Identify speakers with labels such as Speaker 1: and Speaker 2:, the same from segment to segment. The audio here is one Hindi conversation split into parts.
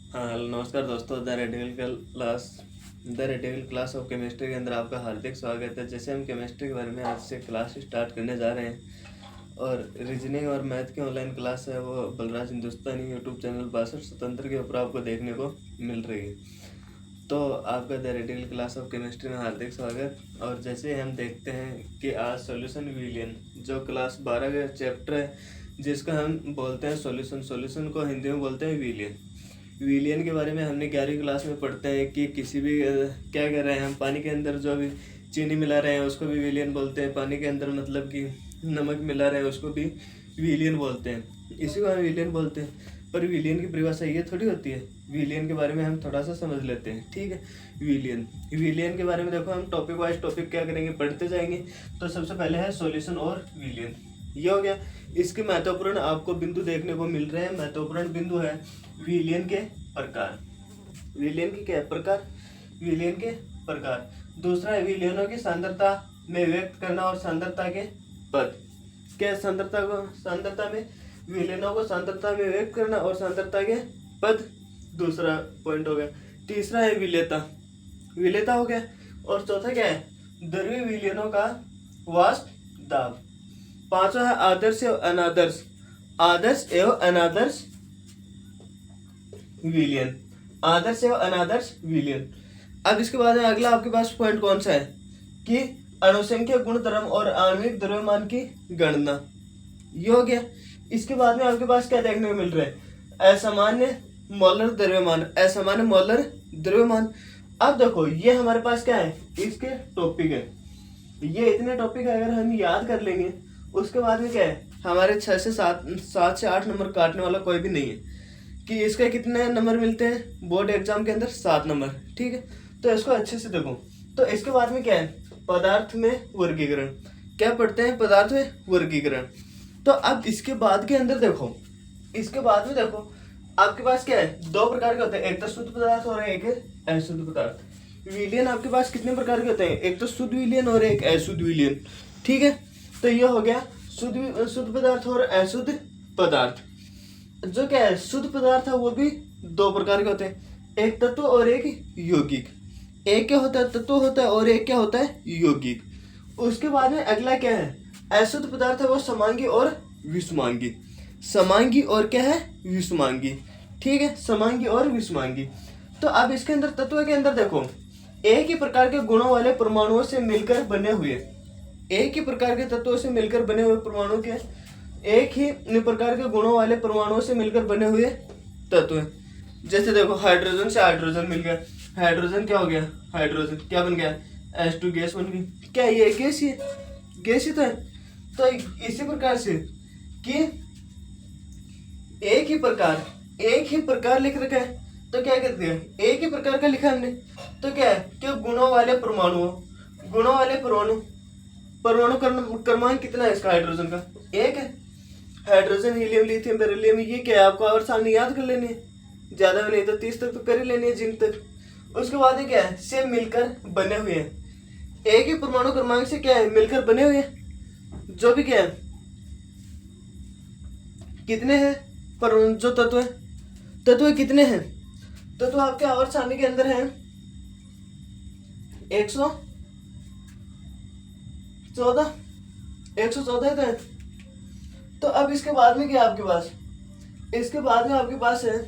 Speaker 1: हाँ नमस्कार दोस्तों, the radical class of chemistry के अंदर आपका हार्दिक स्वागत है। जैसे हम केमिस्ट्री के बारे में आज से क्लास स्टार्ट करने जा रहे हैं और रीजनिंग और मैथ की ऑनलाइन क्लास है वो बलराज हिंदुस्तानी यूट्यूब चैनल 62 स्वतंत्र के ऊपर आपको देखने को मिल रही है। तो आपका the radical class of chemistry में हार्दिक स्वागत। और जैसे हम देखते हैं कि आज सॉल्यूशन विलियन जो क्लास 12 का चैप्टर है जिसका हम बोलते हैं सॉल्यूशन को हिंदी में बोलते हैं विलियन के बारे में हमने 11वीं क्लास में पढ़ते हैं कि किसी भी क्या कर रहे हैं हम, पानी के अंदर जो भी चीनी मिला रहे हैं उसको भी विलियन बोलते हैं। पानी के अंदर मतलब कि नमक मिला रहे हैं उसको भी विलियन बोलते हैं, इसी को हम विलियन बोलते हैं। पर विलियन की परिभाषा ये थोड़ी होती है। विलियन के बारे में हम थोड़ा सा समझ लेते हैं, ठीक है। विलियन के बारे में देखो, हम टॉपिक वाइज टॉपिक क्या करेंगे, पढ़ते जाएंगे। तो सबसे पहले है सॉल्यूशन और विलियन, ये हो गया। इसके महत्वपूर्ण आपको बिंदु देखने को मिल रहे हैं। महत्वपूर्ण बिंदु है विलियन के प्रकार। विलियन के क्या प्रकार? विलियन के प्रकार। दूसरा है विलियनों की सांद्रता में व्यक्त करना और सांद्रता के पद। क्या सांद्रता में विलियनों को सांद्रता में व्यक्त करना और सांद्रता के पद दूसरा पॉइंट हो गया। तीसरा है विलेयता हो गया। और चौथा क्या है? द्रव्य विलियनों का वाष्प दाब। पांचवा है आदर्श एवं अनादर्श विलियन। आदर्श एवं अनादर्श विलियन। अब इसके बाद में अगला आपके पास पॉइंट कौन सा है कि अणुसंख्या गुणधर्म और आणविक द्रव्यमान की गणना, ये हो गया। इसके बाद में आपके पास क्या देखने को मिल रहा है? असामान्य मोलर द्रव्यमान। अब देखो ये हमारे पास क्या है, इसके टॉपिक है। ये इतने टॉपिक अगर हम याद कर लेंगे उसके बाद में क्या है, हमारे 7 से 8 नंबर काटने वाला कोई भी नहीं है। कि इसके कितने नंबर मिलते हैं बोर्ड एग्जाम के अंदर? 7 नंबर, ठीक है। तो इसको अच्छे से देखो। तो इसके बाद में क्या है? पदार्थ में वर्गीकरण। क्या पढ़ते हैं? पदार्थ में वर्गीकरण। तो अब इसके बाद के अंदर देखो, इसके बाद में देखो आपके पास क्या है, 2 प्रकार के होते हैं, एक तो शुद्ध पदार्थ और एक अशुद्ध पदार्थ। विलियन आपके पास कितने प्रकार के होते हैं? एक तो शुद्ध विलियन और एक अशुद्ध विलियन, ठीक है। तो ये हो गया शुद्ध पदार्थ और अशुद्ध पदार्थ। जो क्या है, शुद्ध पदार्थ है वो भी 2 प्रकार के होते हैं, एक तत्व और एक यौगिक। एक क्या होता है? तत्व होता है और एक क्या होता है? यौगिक। उसके बाद में अगला क्या है? अशुद्ध पदार्थ है वो समांगी और विषमांगी। समांगी और क्या है? विषमांगी, ठीक है। समांगी और विषमांगी। तो अब इसके अंदर तत्व के अंदर देखो, एक ही प्रकार के गुणों वाले परमाणुओं से मिलकर बने हुए, एक ही प्रकार के तत्वों से मिलकर बने हुए परमाणु के, एक ही प्रकार के गुणों वाले परमाणुओं से मिलकर बने हुए तत्व। जैसे देखो हाइड्रोजन से हाइड्रोजन मिल गया, हाइड्रोजन क्या हो गया? हाइड्रोजन क्या बन गया? H2 गैस बन गई। क्या ये गैस ही है? गैस ही तो है। तो इसी प्रकार से कि एक ही प्रकार लिख रखा है, तो क्या कहते हैं? एक ही प्रकार का लिखा हमने, तो क्या है कि गुणों वाले परमाणु क्रमांक कितना है इसका? हाइड्रोजन का 1 है। हाइड्रोजन, हीलियम, लिथियम, बेरिलियम, ये क्या है आपको और सामने याद कर लेनी है, ज्यादा भी नहीं तो 30 तक तो कर ही लेनी है, जिंक तक। उसके बाद क्या है? से मिलकर बने हुए हैं, एक ही परमाणु क्रमांक से क्या है? मिलकर बने हुए हैं। जो भी क्या है, कितने हैं पर जो तत्व कितने हैं? तत्व आपके आवर्त सारणी के अंदर है 114 है। तो अब इसके बाद में क्या आपके पास? इसके बाद में आपके पास है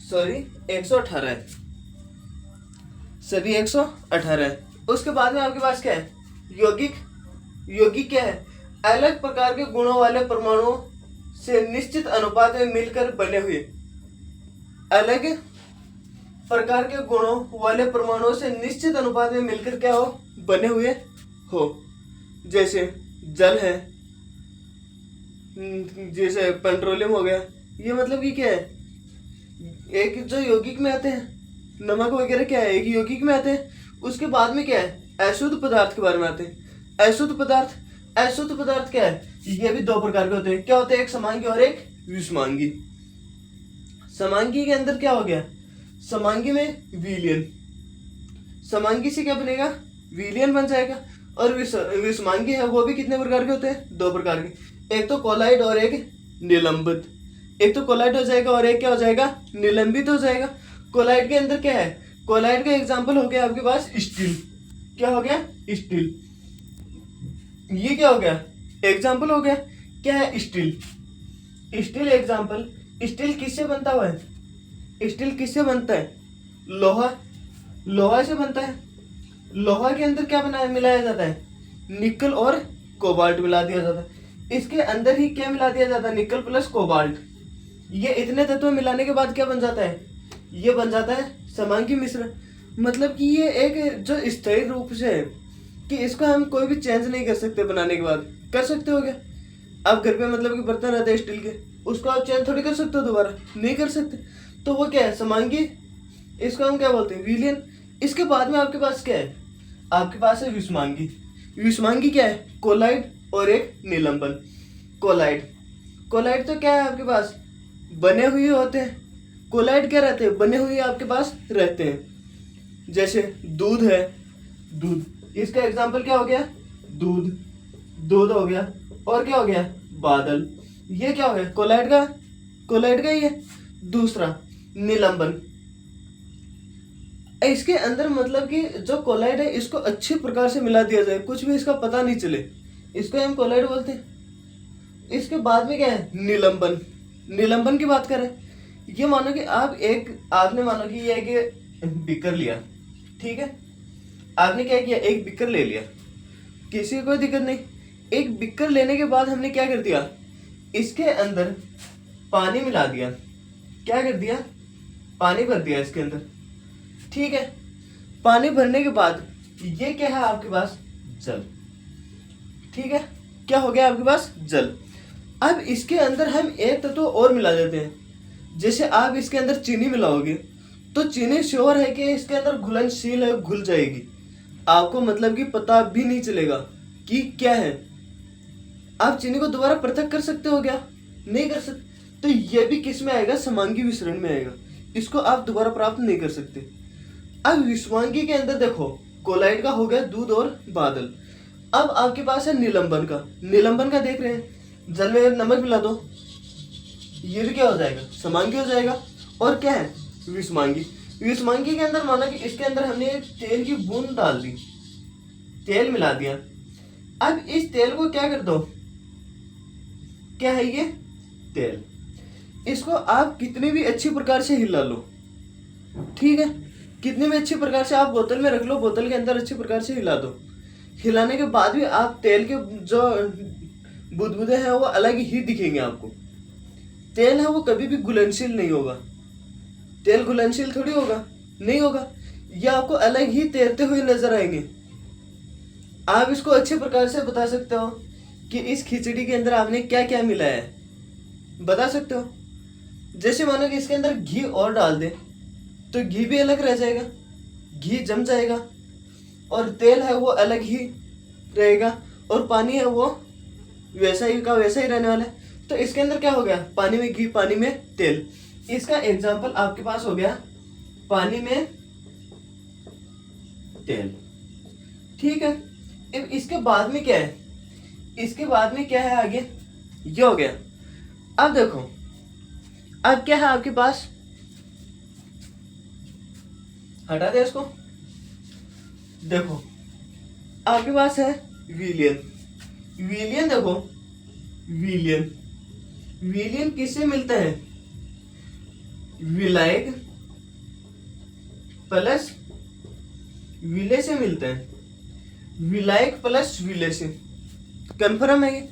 Speaker 1: सॉरी 118 है, सभी 118 है। उसके बाद में आपके पास क्या है? यौगिक क्या है? अलग प्रकार के गुणों वाले परमाणुओं से निश्चित अनुपात में मिलकर बने हुए, अलग प्रकार के गुणों वाले परमाणुओं से निश्चित अनुपात में मिलकर क्या हो? बने हुए हो। जैसे जल है, जैसे पेट्रोलियम हो गया। ये मतलब कि क्या है, एक जो यौगिक में आते हैं, नमक वगैरह क्या है, एक यौगिक में आते हैं। उसके बाद में क्या है? अशुद्ध पदार्थ के बारे में आते हैं। अशुद्ध पदार्थ क्या है? ये भी 2 प्रकार के होते हैं। क्या होते हैं? एक समांगी और एक विषमांगी। समांगी के अंदर क्या हो गया? समांगी में विलियन, समांगी से क्या बनेगा? विलियन बन जाएगा। और विषमांगी है वो भी कितने प्रकार के होते हैं? 2 प्रकार के, एक तो कोलाइड और एक निलंबित। एक तो कोलाइड हो जाएगा और एक क्या हो जाएगा? निलंबित हो जाएगा। कोलाइड के अंदर क्या है? कोलाइड का एग्जांपल हो गया आपके पास स्टील। क्या हो गया? स्टील। ये क्या हो गया? एग्जांपल हो गया। क्या है? स्टील। Steel example. स्टील किससे बनता हुआ है? स्टील किससे बनता है? लोहा। लोहा से बनता है। लोहा के अंदर क्या मिलाया जाता है? निकल और कोबाल्ट मिला दिया जाता है। इसके अंदर ही क्या मिला दिया जाता है? Nickel plus cobalt. ये इतने तत्व मिलाने के बाद क्या बन जाता है? ये बन जाता है समांगी मिश्रण। मतलब कि ये एक जो स्थायी रूप से है कि इसको हम कोई भी चेंज नहीं कर सकते बनाने के बाद। कर सकते हो क्या? आप घर पे मतलब कि बर्तन रहते हैं स्टील के, उसको आप चेंज थोड़ी कर सकते हो दोबारा, नहीं कर सकते। तो वो क्या है? समांगी। इसको हम क्या बोलते हैं? विलयन। इसके बाद में आपके पास क्या है? आपके पास है विषमांगी। विषमांगी क्या है? कोलाइड और एक निलंबन। कोलाइड। कोलाइड तो क्या है आपके पास? बने हुए होते हैं। कोलाइड क्या रहते हैं? बने हुए आपके पास रहते हैं। जैसे दूध है, दूध, इसका एग्जांपल क्या हो गया? दूध। दूध हो गया। और क्या हो गया? बादल। ये क्या हो गया? कोलाइड का ही है। दूसरा निलंबन। इसके अंदर मतलब कि जो कोलाइड है इसको अच्छे प्रकार से मिला दिया जाए, कुछ भी इसका पता नहीं चले, इसको हम कोलाइड बोलते हैं। इसके बाद में क्या है? निलंबन। निलंबन की बात करें, ये मानो कि आपने मानो कि ये एक बीकर लिया, ठीक है? आपने क्या किया? एक बीकर ले लिया, किसी को कोई दिक्कत नहीं। एक बीकर लेने के बाद हमने क्या कर दिया? इसके अंदर पानी मिला दिया। क्या कर दिया? पानी भर दिया इसके अंदर, ठीक है? पानी भरने के बाद ये क्या है आपके पास? जल। ठीक है? क्या हो गया आपके पास? जल। अब इसके अंदर हम एक तत्व और मिला देते हैं। जैसे आप इसके अंदर चीनी मिलाओगे तो चीनी श्योर है कि इसके अंदर घुलनशील है, घुल जाएगी। आपको मतलब कि पता भी नहीं चलेगा कि क्या है। आप चीनी को दोबारा पृथक कर सकते हो क्या? नहीं कर सकते। तो ये भी किस में आएगा? समांगी विसरण में आएगा। इसको आप दोबारा प्राप्त नहीं कर सकते। अब विषमांगी के अंदर देखो, कोलाइड का हो गया दूध और बादल। अब आपके पास है निलंबन का। निलंबन का देख रहे हैं, जल में नमक मिला दो, ये भी क्या हो जाएगा? समांगी हो जाएगा। और क्या है? विषमांगी। विषमांगी के अंदर माना कि इसके अंदर हमने तेल की बूंद डाल दी, तेल मिला दिया। अब इस तेल को क्या कर दो? क्या है ये? तेल। इसको आप कितनी भी अच्छी प्रकार से हिला लो, ठीक है? कितने भी अच्छी प्रकार से आप बोतल में रख लो, बोतल के अंदर अच्छी प्रकार से हिला दो। हिलाने के बाद भी आप तेल के जो बुदबुदे हैं वो अलग ही दिखेंगे आपको। तेल है वो कभी भी घुलनशील नहीं होगा। तेल घुलनशील थोड़ी होगा, नहीं होगा। ये आपको अलग ही तैरते हुए नजर आएंगे। आप इसको अच्छे प्रकार से बता सकते हो कि इस खिचड़ी के अंदर आपने क्या क्या मिलाया है, बता सकते हो। जैसे मानो कि इसके अंदर घी और डाल दे तो घी भी अलग रह जाएगा, घी जम जाएगा। और तेल है वो अलग ही रहेगा, और पानी है वो वैसा ही का वैसा ही रहने वाला है। तो इसके अंदर क्या हो गया? पानी में घी, पानी में तेल। इसका एग्जाम्पल आपके पास हो गया पानी में तेल, ठीक है? अब इसके बाद में क्या है? इसके बाद में क्या है आगे? ये हो गया। अब देखो, अब क्या है आपके पास? हटा दे इसको। देखो आपके पास है विलियन। विलियन देखो, विलियन। विलियन किससे मिलता है? विलायक प्लस विले से मिलता है। विलायक प्लस विले से। कंफर्म है ये?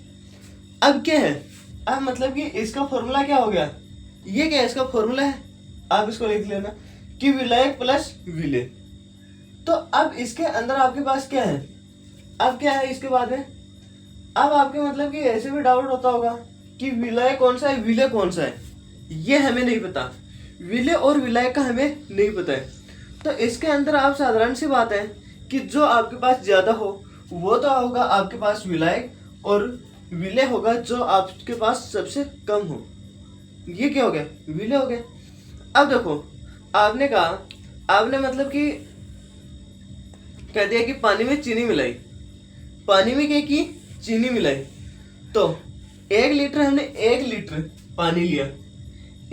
Speaker 1: अब क्या है? अब मतलब कि इसका फॉर्मूला क्या हो गया? ये क्या है? इसका फॉर्मूला है, आप इसको लिख लेना कि विलायक प्लस विले। तो अब इसके अंदर आपके पास क्या है? अब क्या है इसके बाद में? अब आपके मतलब कि ऐसे भी डाउट होता होगा कि विलायक कौन सा है, विले कौन सा है। ये हमें नहीं पता, विले और विलायक का हमें नहीं पता है। तो इसके अंदर आप साधारण सी बात है कि जो आपके पास ज्यादा हो वो तो होगा आपके पास विलायक, और विले होगा जो आपके पास सबसे कम हो। ये क्या हो गया? विले हो गया। अब देखो, आपने कहा, आपने मतलब कि कह दिया कि पानी में चीनी मिलाई, पानी में क्या की, चीनी मिलाई। तो 1 लीटर हमने 1 लीटर पानी लिया,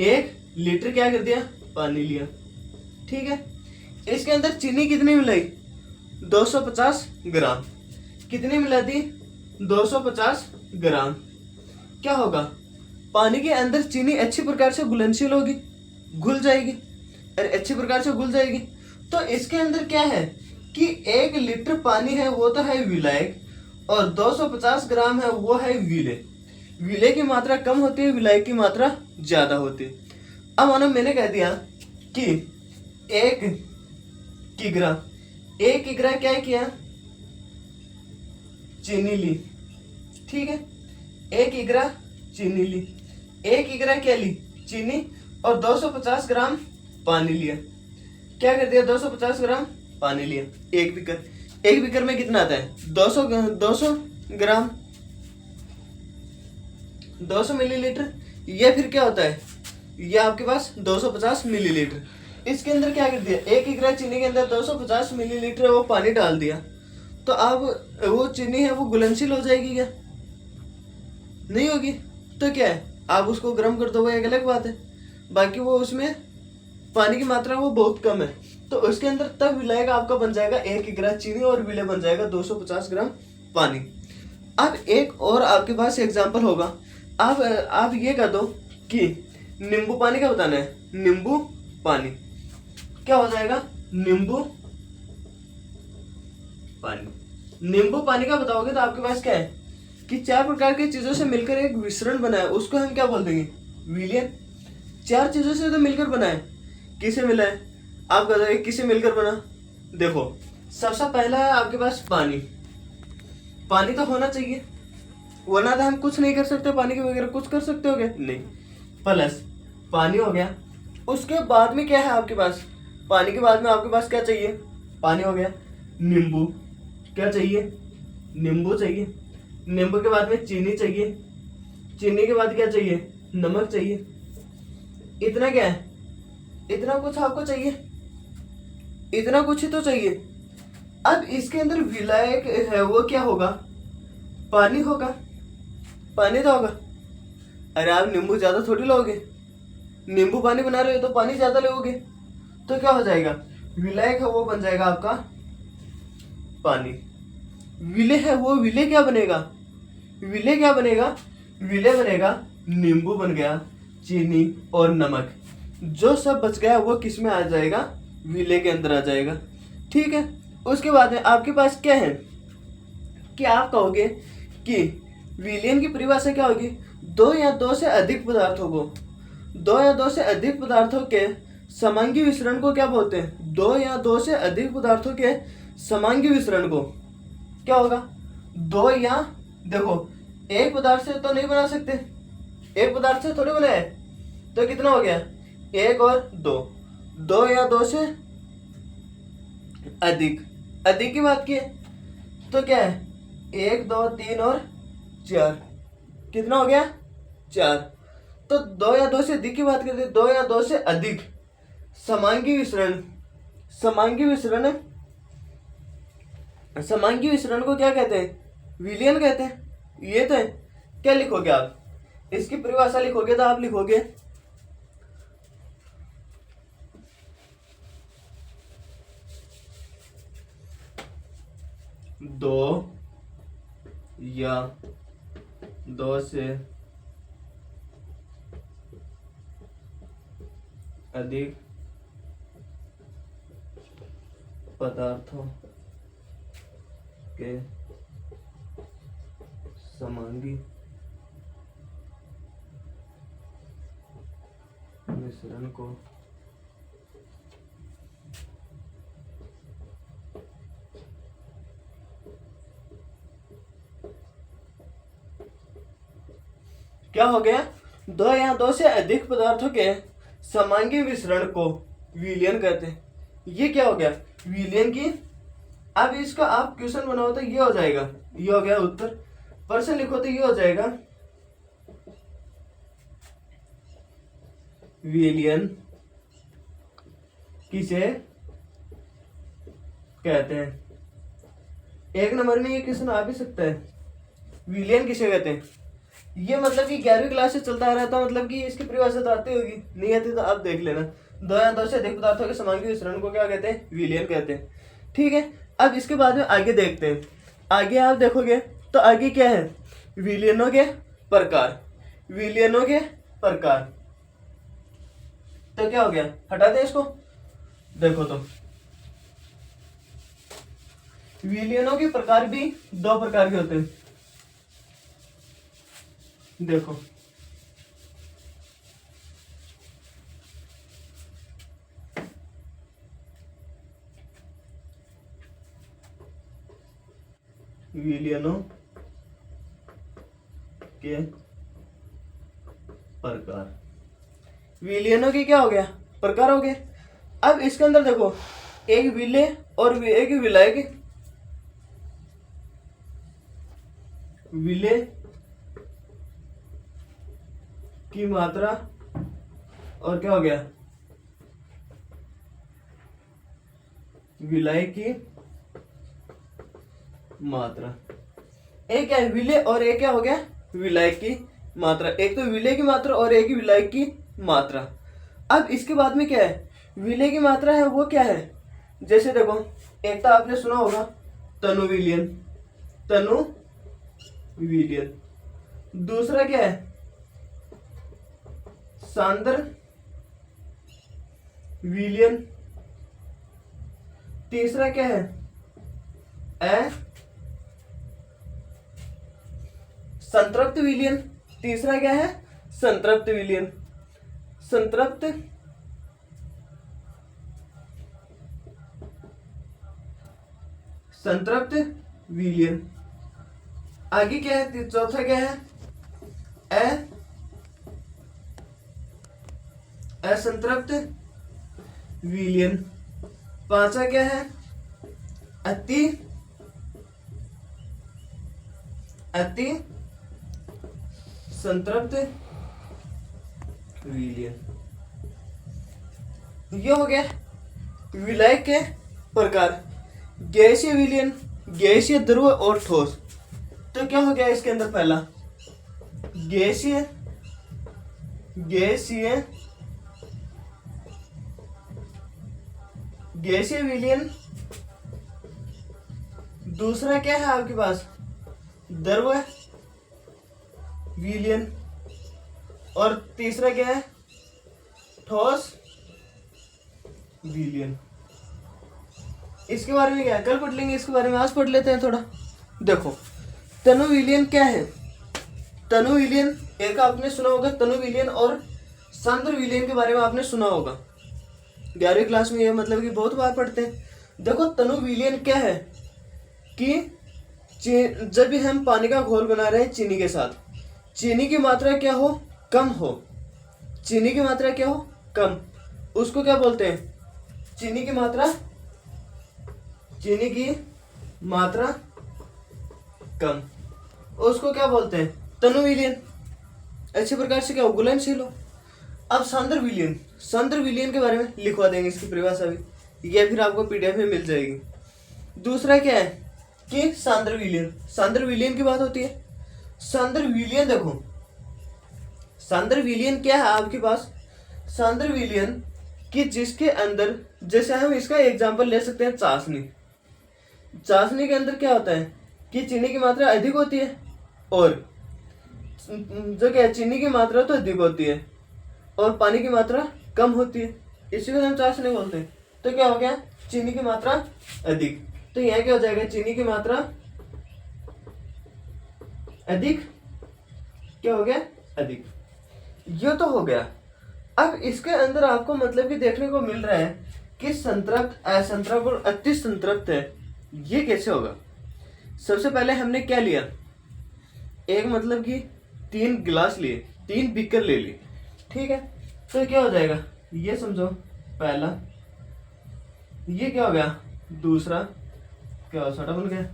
Speaker 1: 1 लीटर क्या कर दिया, पानी लिया। ठीक है, इसके अंदर चीनी कितनी मिलाई, 250 ग्राम। कितनी मिला दी, 250 ग्राम। क्या होगा, पानी के अंदर चीनी अच्छी प्रकार से घुलनशील होगी, घुल जाएगी, और अच्छी प्रकार से घुल जाएगी। तो इसके अंदर क्या है कि 1 लीटर पानी है वो तो है विलायक, और 250 ग्राम है वो है विले। विले की मात्रा कम होती है, विलायक की मात्रा ज्यादा होती है। अब मानो मैंने कह दिया कि 1 किग्रा, 1 किग्रा क्या किया, चीनी ली। ठीक है, 1 किग्रा चीनी ली, 1 किग्रा क्या ली, चीनी, और 250 ग्राम पानी लिया। क्या कर दिया, 250 ग्राम पानी लिया। 1 बीकर, 1 बीकर में कितना आता है, 200 ग्राम, 200 मिलीलीटर। ये फिर क्या होता है, ये आपके पास 250 मिलीलीटर। इसके अंदर क्या कर दिया, 1 किग्रा चीनी के अंदर 250 मिलीलीटर वो पानी डाल दिया। तो अब वो चीनी है वो घुलनशील हो जाएगी क्या, नहीं होगी। तो क्या है, आप उसको गर्म कर दो, वो एक अलग बात है। बाकी वो उसमें पानी की मात्रा वो बहुत कम है, तो उसके अंदर तब विलायक आपका बन जाएगा 1 किग्रा चीनी, और विलय बन जाएगा 250 ग्राम पानी। अब एक और आपके पास एग्जाम्पल होगा। अब आप ये कह दो कि नींबू पानी का बताना है, नींबू पानी क्या हो जाएगा, नींबू पानी। नींबू पानी का बताओगे तो आपके पास क्या है कि 4 प्रकार की चीजों से मिलकर एक मिश्रण बना है, उसको हम क्या बोल देंगे, विलयन। 4 चीजों से तो मिलकर बना है, किसे मिला है, आप बताइए किसे मिलकर बना। देखो, सबसे पहला है आपके पास पानी। पानी तो होना चाहिए, वरना तो हम कुछ नहीं कर सकते, पानी के बगैर कुछ कर सकते हो क्या, नहीं। प्लस पानी हो गया, उसके बाद में क्या है आपके पास, पानी के बाद में आपके पास क्या चाहिए, पानी हो गया। नींबू, क्या चाहिए, नींबू चाहिए। नींबू के बाद में चीनी चाहिए, चीनी के बाद क्या चाहिए, नमक चाहिए। इतना क्या है, इतना कुछ आपको चाहिए, इतना कुछ ही तो चाहिए। अब इसके अंदर विलायक है वो क्या होगा, पानी होगा, पानी तो होगा। अरे आप नींबू ज्यादा थोड़ी लोगे, नींबू पानी बना रहे हो तो पानी ज्यादा लोगे, तो क्या हो जाएगा, विलायक है वो बन जाएगा आपका पानी। विले है वो, विले क्या बनेगा, विले क्या बनेगा, विले बनेगा नींबू बन गया, चीनी और नमक। जो सब बच गया वो किस में आ जाएगा, विले के अंदर आ जाएगा। ठीक है, उसके बाद में आपके पास क्या है कि आप कहोगे कि विलयन की परिभाषा क्या होगी, 2 या 2 से अधिक पदार्थों को, 2 या 2 से अधिक पदार्थों के समांगी विसरण को क्या बोलते हैं, 2 या 2 से अधिक पदार्थों के समांगी विसरण को क्या होगा, 2 या, देखो एक पदार्थ से तो नहीं बना सकते, एक पदार्थ से थोड़ी बनाए, तो कितना हो गया, 1 और 2, 2 या 2 से अधिक, अधिक की बात की है तो क्या है, 1 2 3 और 4, कितना हो गया, 4। तो 2 या 2 से अधिक की बात करते हैं, 2 या 2 से अधिक समांगी विसरण, समांगी विसरण, समांगी विसरण को क्या कहते हैं, विलयन कहते हैं। ये तो है, क्या लिखोगे आप, इसकी परिभाषा लिखोगे तो आप लिखोगे 2 या 2 से अधिक पदार्थों के समांगी मिश्रण को क्या हो गया, 2 या 2 से अधिक पदार्थों के समांगी मिश्रण को विलयन कहते हैं। ये क्या हो गया, विलयन की। अब इसका आप क्वेश्चन बनाओ तो ये हो जाएगा, ये हो गया उत्तर। प्रश्न लिखो तो ये हो जाएगा, विलयन किसे कहते हैं। एक नंबर में ये क्वेश्चन आ भी सकता है, विलियन किसे कहते हैं। ये मतलब कि 11वीं क्लास से चलता आ रहा था, मतलब कि इसकी परिभाषा तो आती होगी, नहीं आती तो आप देख लेना। दो या दो से अधिक पदार्थों के समांगी मिश्रण को क्या कहते हैं, विलियन कहते हैं। ठीक है, अब इसके बाद में आगे देखते हैं। आगे आप देखोगे तो आगे क्या है, विलियनों के प्रकार। विलियनों के प्रकार तो क्या हो गया, हटा दे इसको। देखो तो विलियनों के प्रकार भी 2 प्रकार के होते हैं। देखो विलियनों के प्रकार, विलियनों के क्या हो गया, प्रकार हो गए। अब इसके अंदर देखो, एक विलय और एक विलायक। विलय की मात्रा और क्या हो गया, विलय की मात्रा। एक क्या है, विलय और एक क्या हो गया, विलय की मात्रा। एक तो विलय की मात्रा और एक विलय की मात्रा। अब इसके बाद में क्या है, विलय की मात्रा है वो क्या है, जैसे देखो, एक तो आपने सुना होगा तनु विलियन, तनु विलियन। दूसरा क्या है, सांद्र विलियन। तीसरा क्या है, संतृप्त विलियन। तीसरा क्या है, संतृप्त विलियन। संतृप्त संतृप्त विलियन। आगे क्या है, चौथा क्या है, असंतृप्त विलियन। पांचवा क्या है, अति संतृप्त विलियन। ये हो गया विलय के प्रकार। गैसीय विलियन, गैसीय, द्रव और ठोस। तो क्या हो गया इसके अंदर, पहला गैसीय, गैसीय विलियन। दूसरा क्या है आपके पास, द्रव विलियन। और तीसरा क्या है, ठोस विलियन। इसके बारे में क्या है, कल पढ़ लेंगे, इसके बारे में आज पढ़ लेते हैं थोड़ा। देखो तनु विलियन क्या है, तनु विलियन एक आपने सुना होगा, तनु विलियन और सांद्र विलियन के बारे में आपने सुना होगा, 11वीं क्लास में ये मतलब कि बहुत बार पढ़ते हैं। देखो तनु विलियन क्या है कि जब भी हम पानी का घोल बना रहे हैं चीनी के साथ, चीनी की मात्रा क्या हो, कम हो। चीनी की मात्रा क्या हो, कम, उसको क्या बोलते हैं, चीनी की मात्रा कम, उसको क्या बोलते हैं, तनु विलियन। अच्छे प्रकार से क्या हो, घुलनशील हो। अब सांद्र विलियन, सांद्र विलियन के बारे में लिखवा देंगे, इसकी परिभाषा भी, या फिर आपको पीडीएफ में मिल जाएगी। दूसरा क्या है कि सांद्र विलियन, सांद्र विलियन की बात होती है। सांद्र विलियन देखो, सांद्र विलियन क्या है आपके पास, सांद्र विलियन कि जिसके अंदर, जैसे हम इसका एग्जांपल ले सकते हैं चाशनी। चाशनी के अंदर क्या होता है कि चीनी की मात्रा अधिक होती है, और जो क्या है, चीनी की मात्रा तो अधिक होती है और पानी की मात्रा कम होती है, इसी को हम चाशनी बोलते हैं। तो क्या हो गया, चीनी की मात्रा अधिक। तो यहाँ क्या हो जाएगा, चीनी की मात्रा अधिक, क्या हो गया, अधिक। ये तो हो गया। अब इसके अंदर आपको मतलब कि देखने को मिल रहा है कि संतृप्त, असंतृप्त और अति संतृप्त है। ये कैसे होगा, सबसे पहले हमने क्या लिया, एक मतलब कि 3 गिलास लिए, 3 बीकर ले लिए, ठीक है। तो क्या हो जाएगा, ये समझो पहला, ये क्या हो गया, दूसरा, क्या हो, छोटा बन गया,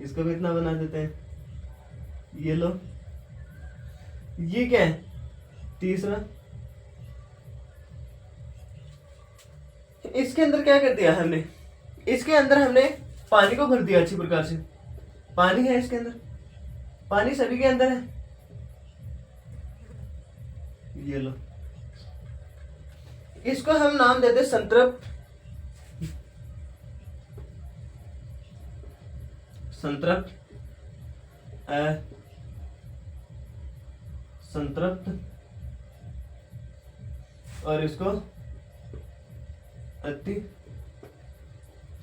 Speaker 1: इसको भी इतना बना देते हैं, ये लो, ये क्या है, तीसरा। इसके अंदर क्या कर दिया हमने, इसके अंदर हमने पानी को भर दिया अच्छी प्रकार से। पानी है इसके अंदर, पानी सभी के अंदर है। ये लो, इसको हम नाम देते संतृप्त, संतृप्त, संतृप्त, और इसको अति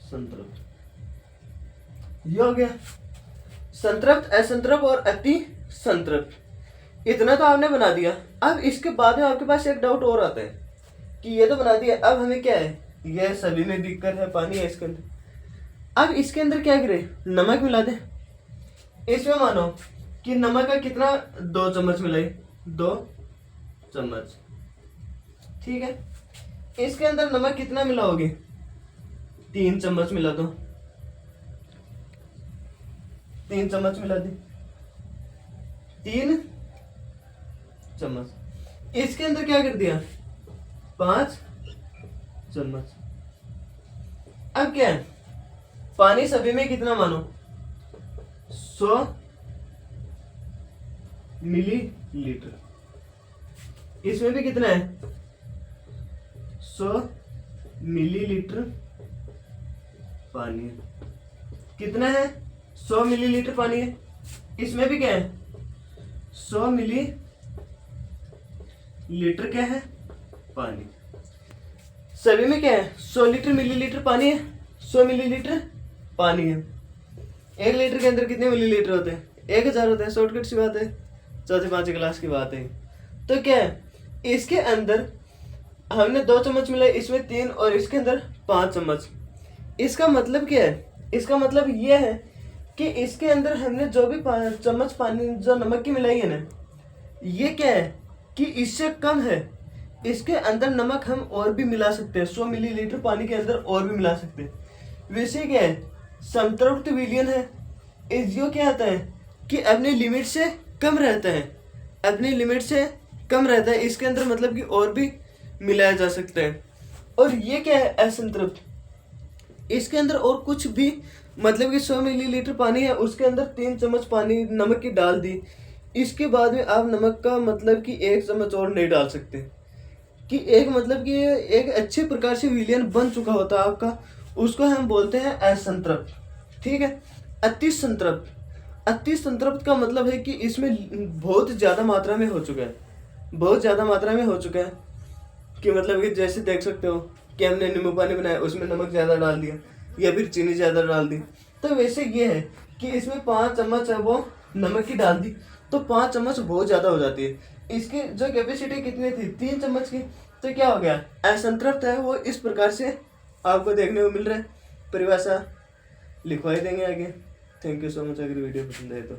Speaker 1: संतृप्त। ये हो गया संतृप्त, असंतृप्त और अति संतृप्त। इतना तो आपने बना दिया। अब इसके बाद में आपके पास एक डाउट और आता है कि ये तो बना दिया, अब हमें क्या है, ये सभी में दिक्कत है, पानी है इसके अंदर। अब इसके अंदर क्या करें, नमक मिला दें। इसमें मानो कि नमक का कितना, 2 चम्मच मिलाई, 2 चम्मच, ठीक है। इसके अंदर नमक कितना मिलाओगे, 3 चम्मच मिला दो, 3 चम्मच मिला दी, 3 चम्मच। इसके अंदर क्या कर दिया, 5 चम्मच। अब क्या है, पानी सभी में कितना मानो, 100 मिलीलीटर। इसमें भी कितना है, 100 मिलीलीटर पानी है। कितना है, 100 मिलीलीटर पानी है। इसमें भी क्या है, 100 मिलीलीटर क्या है, पानी। सभी में क्या है, 100 लीटर मिलीलीटर पानी है, 100 मिलीलीटर पानी है। 1 लीटर के अंदर कितने मिलीलीटर होते हैं, 1000 होते हैं। शॉर्टकट सी बात है, चौथे 5 क्लास की बात है। तो क्या है, इसके अंदर हमने 2 चम्मच मिलाए, इसमें 3 और इसके अंदर 5 चम्मच। इसका मतलब क्या है, इसका मतलब ये है कि इसके अंदर हमने जो भी चम्मच पानी जो नमक की मिलाई है ना, ये क्या है कि इससे कम है। इसके अंदर नमक हम और भी मिला सकते हैं, 100 मिलीलीटर पानी के अंदर और भी मिला सकते हैं। वैसे क्या है, संतृप्त विलयन है, इसको क्या आता है कि अपने लिमिट से कम रहता है, अपनी लिमिट से कम रहता है। इसके अंदर मतलब कि और भी मिलाया जा सकता है। और ये क्या है, असंतृप्त, इसके अंदर और कुछ भी मतलब कि 100 मिलीलीटर पानी है, उसके अंदर 3 चम्मच पानी नमक की डाल दी। इसके बाद में आप नमक का मतलब कि 1 चम्मच और नहीं डाल सकते, कि एक मतलब कि एक अच्छे प्रकार से विलयन बन चुका होता है आपका, उसको हम बोलते हैं असंतृप्त, ठीक है। अति संतृप्त, अति संतृप्त का मतलब है कि इसमें बहुत ज़्यादा मात्रा में हो चुका है, बहुत ज़्यादा मात्रा में हो चुका है, कि मतलब कि जैसे देख सकते हो कि हमने नींबू पानी बनाया, उसमें नमक ज़्यादा डाल दिया या फिर चीनी ज़्यादा डाल दी। तो वैसे ये है कि इसमें 5 चम्मच है वो नमक की डाल दी, तो 5 चम्मच बहुत ज़्यादा हो जाती है। इसकी जो कैपेसिटी कितनी थी, 3 चम्मच की, तो क्या हो गया, असंतृप्त है वो। इस प्रकार से आपको देखने को मिल रहा है। परिभाषा लिखवाई देंगे आगे। Thank you so much. अगर वीडियो पसंद आए तो